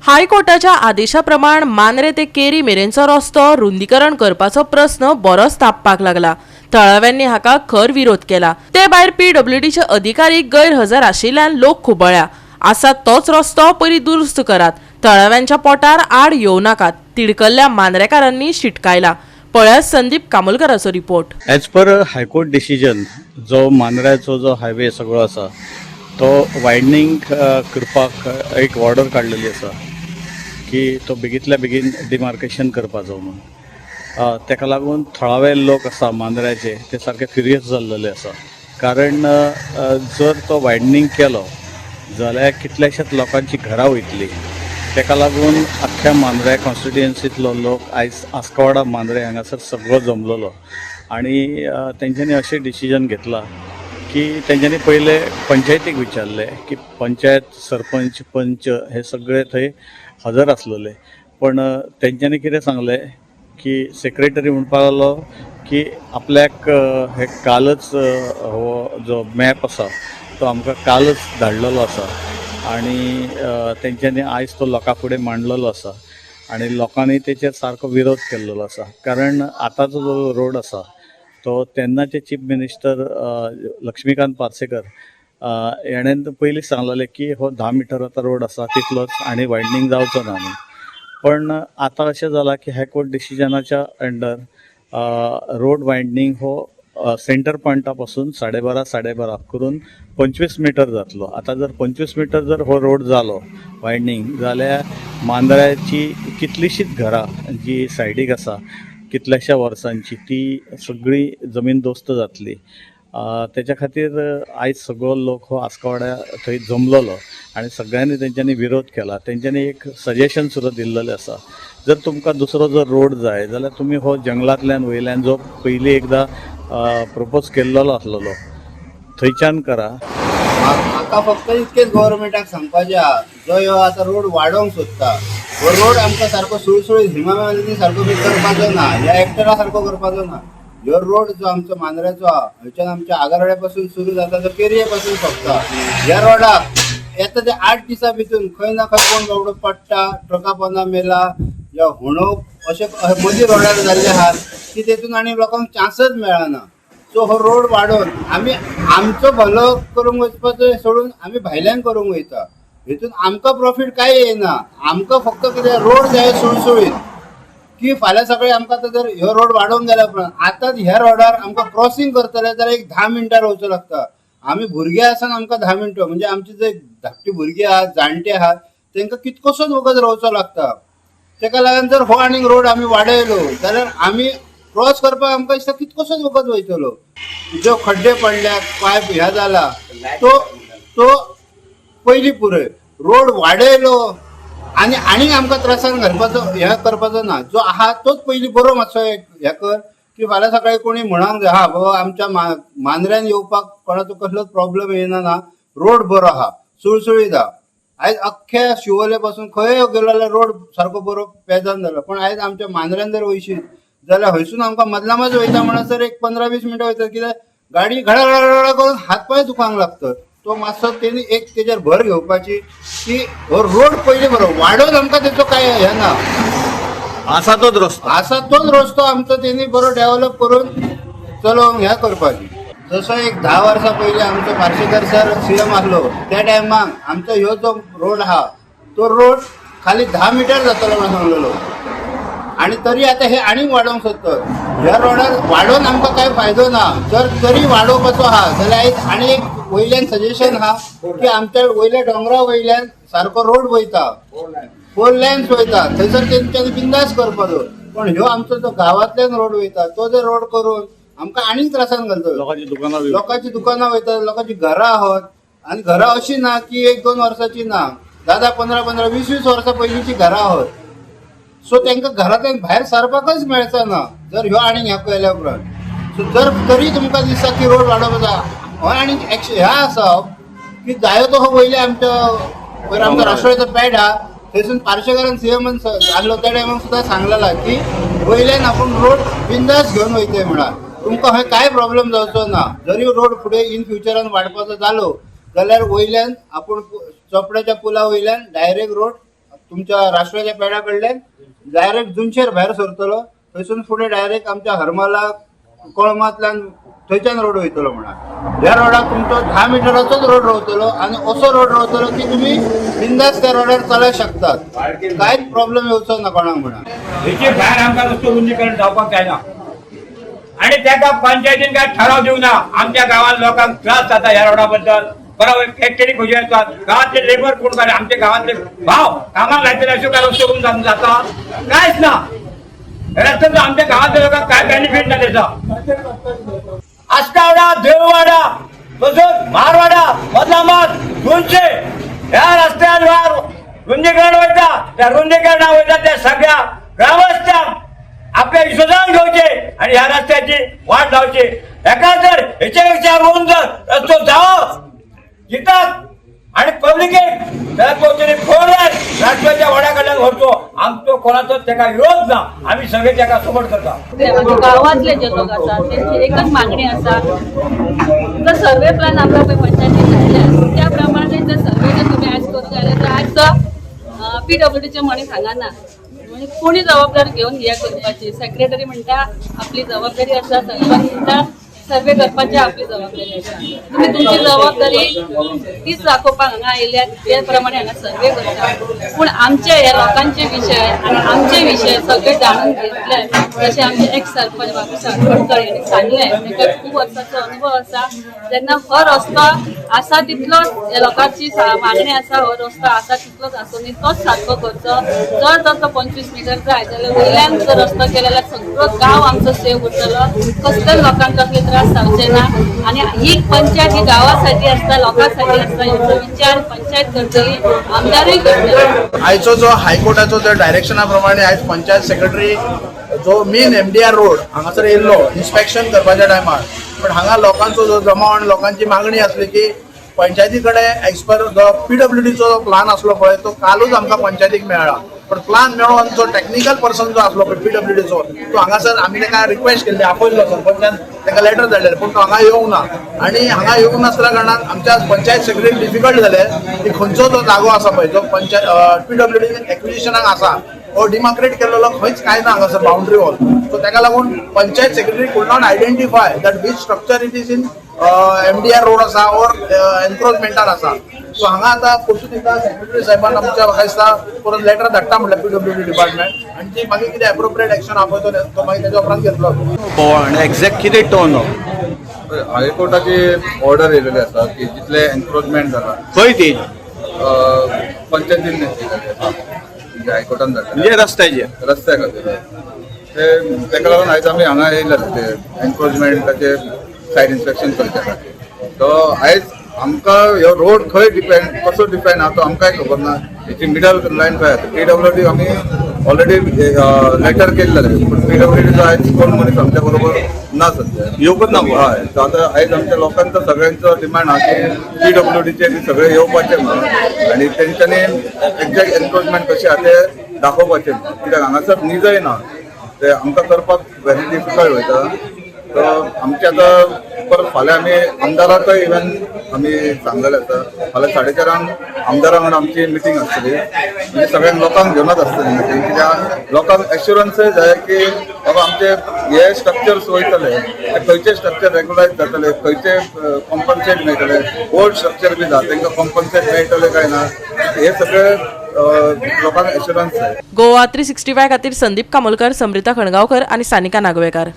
हायकोर्टाच्या आदेशाप्रमाण मांद्रे ते केरी मेरेनचो रस्तो रुंदीकरण करपाचो प्रश्न बरोच तापपाक लागला। थळाव्यांनी हाका खर विरोध केला। ते भायर PWDचे अधिकारी गैरहजर आशिल्ल्यान लोक खुबळ्या। आसा तोच रस्तो पयलीं दुरुस्त करात, थळाव्यांच्या पोटार आड येवं नाकात, तिडकल्ल्या मांद्रेकारांनी शिटकायला। पळयात संदीप कामोलकराचो report. As per high court decision जो मांद्र्याचो जो हायवे सगळो आसा तो वायडनींग करपाक एक ऑर्डर काडलेली आसा की तो बेगींतल्या बेगीन डिमार्केशन करपाचो म्हणून। तेका लागून थळावे लोक आसा मांद्र्याचे ते सारके फ्युरियस जाल्लेले आसा, कारण जर तो वायडनींग केलो जाल्यार कितल्याशाच लोकांची घरां वयतली। तेका लागून अख्ख्या मांद्रे कॉन्स्टिट्युएन्सींतलो लोक आयज आस्कवाडा मांद्रे हांगासर सगळो जमलेलो आनी तेंच्यांनी अशें डिसिजन घेतला की तेंच्यांनी पयले पंचायतीक विचारले की पंचायत सरपंच पंच हे सगळे थंय हजर आसलेले, पण तेंच्यांनी कितें सांगलें की सेक्रेटरी म्हणपाक लागलो की आपल्याक हे कालच हो जो मॅप आसा तो आमकां कालच धाडलेलो आसा आनी तेंच्यांनी आयज तो लोकां फुडें मांडलेलो आसा आनी लोकांनी तेचेर सारको विरोध केल्लो आसा। कारण आतांचो जो रोड आसा तो तेन्नाचे चीफ मिनिस्टर लक्ष्मीकांत पार्सेकर हेणें पयलीं सांगलेलें की हो 10 मिटराचो रोड आसा तितलोच आनी वायडनींग जावचो ना म्हणून। पण आतां अशें जालां की हायकोर्ट डिसिजनाच्या अंडर रोड वायडनींग हो सेंटर पॉयंटा पासून 12.5 करून 25 मिटर जातलो। आतां जर 25 मिटर जर हो रोड जालो वायडनींग जाल्यार मांद्र्याची कितलीशीच घरां जी सायडीक आसा कितल्याशा वर्सांची ती सगळी जमीनदोस्त जातली। तेच्या खातीर आयज सगळो लोक हो आस्कवाड्या थंय जमलेलो आनी सगळ्यांनी तेंच्यांनी विरोध केला। तेंच्यांनी एक सजेशन सुद्दां दिल्लेलें आसा, जर तुमकां दुसरो जर रोड जाय जाल्यार तुमी हो जंगलांतल्यान वयल्यान जो पयलीं एकदां प्रपोज केल्लो आसलेलो थंयच्यान करा। म्हाका फक्त इतकेच गव्हर्नमेंटाक सांगपाचें आहा, जो ह्यो आतां रोड वाडोवंक सोदता हो रोड आमकां सारको सुळसुळीत हिमालयानी सारको बी करपाचो ना, ह्या एक्टरा सारको करपाचो ना। ह्यो रोड जो आमचो मांद्र्याचो आहा हयच्यान आमच्या आगारड्या पासून सुरू जाता तो केरये पासून सोंपता। ह्या रोडाक येता ते 8 दिसां भितून खंय ना खंय कोण बाबडो पडटा, ट्रका पोंदा मेला या होणोक अशें मदीं रोडार जाल्ले आहात की तेतून आनी लोकांक चान्सच मेळना। सो हो रोड वाडोवन आमी आमचो भलो करूंक वचपाचो सोडून आमी भायल्यान करूंक वयता, हेतून आमकां प्रॉफीट कांय येना। आमकां फक्त कितें रोड जाय सुळसुळीत की फाल्यां सकाळीं आमकां जर ह्यो रोड वाडोवंक गेल्या उपरांत आतां ह्या रोडार आमकां क्रॉसींग करतले जाल्यार एक 10 मिनटां रावचो लागता। आमी भुरगे आसन आमकां 10 मिनटां म्हणजे आमचे जे धाकटे भुरगे आहात जाणटे आहात तांकां कितकोसोच वगत रावचो लागता। तेका लागून जर हो आनीक रोड आमी वाडयलो जाल्यार आमी क्रॉस करपाक आमकां दिसता कितकोसोच वगत वयतलो। जो खड्डे पडल्यात पायप ह्या जाला तो पयलीं पुरय रोड वाडयलो आनी आनीक आमकां त्रासान घालपाचो हें करपाचो ना। जो आहा तोच पयलीं बरो मातसो हें कर की फाल्यां सकाळीं कोणी म्हणूंक जाय हा बाबा आमच्या मांद्र्यान येवपाक कोणाचो कसलोच प्रॉब्लेम येना ना, रोड बरो आहा सुळसुळीत आहा। आयज अख्ख्या शिवोले पासून खंय गेलो जाल्यार रोड सारको बरो पेजान जालो, पण आयज आमच्या मांद्र्यान जर वयशीत जाल्यार हयसून आमकां मदलामच वयता म्हणसर एक 15-20 मिनटां वयता, कित्याक गाडी घडा करून हातपाय दुखांक लागतात। तो मातसो तेणी एक तेजेर भर घेवपाची की हो रोड पयलीं बरो वाडोवन आमकां तेचो कांय हें ना, आसा तोच रस्तो आमचो तेणी बरो डेव्हलप करून चलोवंक हें करपाची। जसो एक 10 वर्सां पयलीं आमचो पार्सेकर सर CM आसलो त्या टायमाक आमचो ह्यो जो रोड आहा तो रोड खाली 10 मिटर जातलो म्हणून सांगलेलो आनी तरी आतां हे आनीक वाडोवंक सोदतात। ह्या रोडार वाडोवन आमकां कांय फायदो ना। जर तरी वाडोवपाचो आहा जाल्यार आयज आनी एक वयल्यान सजेशन आहा की आमच्या वयल्या डोंगरा वयल्यान सारको रोड वयता, 4 लेन्स वयता, थंयसर तेंच्यांनी बिंदास करपाचो। पण ह्यो आमचो जो गांवांतल्यान रोड वयता तो जर रोड करून आमकां आनीक त्रासान घालता। लोकांची दुकानां वयता, लोकांची घरां आहात आनी घरां अशी ना की 1-2 वर्सांची ना, 10-15, 20 वर्सां पयलींची घरां आहात। सो तांकां घरांतल्यान भायर सरपाकच मेळचा ना जर ह्यो आनीक हें केल्या उपरांत। सो जर तरी तुमकां दिसता की रोड वाडोवपाचो हो आनीक ह्या आसा की जायो तो हो वयले आमचो राष्ट्रवादीचो पॅड आहा थंयसून पार्सेकरान CM आसलो त्या टायमाक सुद्दां सांगलेला की वयल्यान आपूण रोड बिंदास घेवन वयतय म्हणा, तुमकां खंय कांय प्रॉब्लेम जावचो ना। जरी रोड फुडें इन फ्युचरान वाडपाचो जालो जाल्यार वयल्यान आपूण चोपड्याच्या पुला वयल्यान डायरेक्ट रोड तुमच्या राष्ट्राच्या पेड्या कडल्यान डायरेक्ट जुनशेर भायर सरतलो, थंयसून फुडें डायरेक्ट आमच्या हरमला कळमांतल्यान थंयच्यान रोड वयतलो म्हणा. ह्या रोडाक तुमचो 10 मिटराचोच रोड रावतलो आनी असो रोड रावतलो की तुमी बिंदास त्या रोडार चलूंक शकतात. कांयच प्रॉब्लेम येवचो ना कोणाक म्हणा. हेचे भायर आमकां रस्तो रुंदीकरण जावपाक जायना आणि त्याका पंचायतीन काय ठराव दिवं ना. आमच्या गावात लोकांक त्रास जाता ह्या रोडा बद्दल. बरोबर फॅक्टरी खंय येतात, गावातले लेबर कोण करे, आमच्या गावातले भाव कामाक लायतले अशें काय रस्तो करून जाता कांयच ना. रस्त्याचो आमच्या गावातल्या लोकांक काय बेनिफिट ना त्याचा. आस्कावडा, देववाडा, तसंच मारवाडा, बदलामात, दोनशे ह्या रस्त्यावर रुंदीकरण वयता. त्या रुंदीकरणा वयता त्या सगळ्या ग्रामस्थांक आपल्या हिशोबान घेवचे आणि ह्या रस्त्याची वाट लावची. एका जर हेच्यापेक्षा रोवन जर रस्तो जावप जितात आणि पब्लिकेक त्याला तो तरी फोडलाय राष्ट्राच्या वड्याकडल्यान व्हरचो. आमचो कोणाचो त्याका विरोध ना. आम्ही सगळे त्याका सपोर्ट करता. गावातले जे लोक असतात त्यांची एकच मागणी असा, जर सर्वे प्लॅन आपल्या पंचायतीत झाले त्याप्रमाणे जर सर्वे जर तुम्ही आज करून राहिले तर आज PWDचे म्हणे सांगा ना, म्हणजे कोणी जबाबदारी घेऊन घ्या करपाची. सेक्रेटरी म्हणटा आपली जबाबदारी असा, सरपंच म्हणटा सर्वे करपाची आपली जबाबदारी असा. तुम्ही तुमची जबाबदारी तीच दाखोवपाक हांगा आयल्या त्या प्रमाणे हांगा सर्वे करता. पूण आमचे ह्या लोकांचे विशय आणि आमचे विशय सगळे जाणून घेतले. जसे आमचे एक्स सरपंच बाबूसाहेब खडतर यांनी सांगले, ताका खूप वर्साचो अनुभव असा. जेन्ना हो रस्तो आसा तितलोच ह्या लोकांची मागणी आसा, हो रस्तो आसा तितलोच आसूनी तोच सारको करचो. जर तसो 25 मीटर जाय जाल्यार वयल्यान जर रस्तो केलो जाल्यार सगळो गांव आमचो सेव उरतलो. कसलेच लोकांक कसले त्रास जावचे ना. आणि ही पंचायत ही गावासाठी असता, लोकांसाठी असता. याचो विचार पंचायत करतली, आमदारय करतली. आयचो जो हायकोर्टाचो जो डायरेक्शना प्रमाणे आयज पंचायत सेक्रेटरी जो मेन MDR रोड हांगासर येयल्लो इन्स्पेक्शन करपाच्या टायमार, पण हांगा लोकांचो जो जमावण लोकांची मागणी आसली की पंचायती कडेन एज पर जो PWDचो जो प्लान आसलो पळय तो कालूच आमकां पंचायतीक मेळ्ळा. पण प्लान मेळोन जो टेक्निकल पर्सन जो आसलो पळय PWDचो तो हांगासर आमी ताका रिक्वेस्ट केल्ली, आपयल्लो सरपंचान ताका लेटर धाडलेलें, पूण तो हांगा येवंक ना. आनी हांगा येवंक नासल्या कारणान आमच्या पंचायत सेक्रेटरी डिफिकल्ट जालें की खंयचो जो जागो आसा पळय जो पंचायत PWD एक्विजिशनाक आसा हो डिमार्केट केलेलो खंयच काय ना हांगासर बाउंड्री वॉल. सो ताका लागून पंचायत सेक्रेटरी कुड not identify that which structure it is in MDR road आसा ऑर एन्क्रोचमेंटान आसा. सो हांगा आतां पोरतून दिता सेक्रेटरी साहेबान आमच्या म्हाका दिसता परत लेटर धाडटा म्हणल्यार PWD डिपार्टमेंट आनी ती मागीर कितें एप्रोप्रिएट एक्शन आपयतो तो मागीर ताच्या उपरांत घेतलो. पण एक्झॅक्ट कितें टर्न हायकोर्टाची ऑर्डर येयलेली आसा की जितले एन्क्रोचमेंट जाला खंय ती पंचायतीन म्हणजे हायकोर्टान धाडटा म्हणजे रस्त्याचेर रस्त्या खातीर. ते ताका लागून आयज आमी हांगा येयले ते एन्क्रोचमेंटाचे सायड इन्स्पेक्शन करच्या खातीर. तो आयज आमकां ह्यो रोड खंय डिपेंड कसो डिपेंड आहा तो आमकांय खबर ना. हेची मिडल लायन खंय आसा. PWD आमी ऑलरेडी लेटर केल्लें, पूण PWDचो आयज कोण मनीस आमच्या बरोबर ना सध्या येवकच ना. हय. सो आतां आयज आमच्या लोकांचो सगळ्यांचो डिमांड आहा की PWDचे सगळे येवपाचे म्हणून आनी तेंच्यांनी एक्झॅक्ट एन्क्रोचमेंट कशें आहा ते दाखोवपाचें. कित्याक हांगासर निजय ना ते आमकां करपाक व्हेरी डिफिकल्ट वयता. तो आमचे आतां परत फाल्यां आमी आमदाराकय इवन आमी सांगलेलें आसा. फाल्यां 4:30 आमदारा वांगडा आमची मिटींग आसतली. म्हणजे सगळ्यांक लोकांक घेवनच आसतली मिटींग. कित्याक लोकांक एश्युरन्सय जाय की बाबा आमचे हे स्ट्रक्चर्स वयतले ते खंयचे स्ट्रक्चर रेग्युलायज जातले, खंयचे कॉम्पन्सेट मेळटले, ओल्ड स्ट्रक्चर बी जाता तांकां कॉम्पन्सेट मेळटले काय ना हे सगळे लोकांक एश्युरन्स जाय. गोवा 365 खातीर संदीप कामोलकर, समृता खणगांवकर आनी सानिका नागवेकर.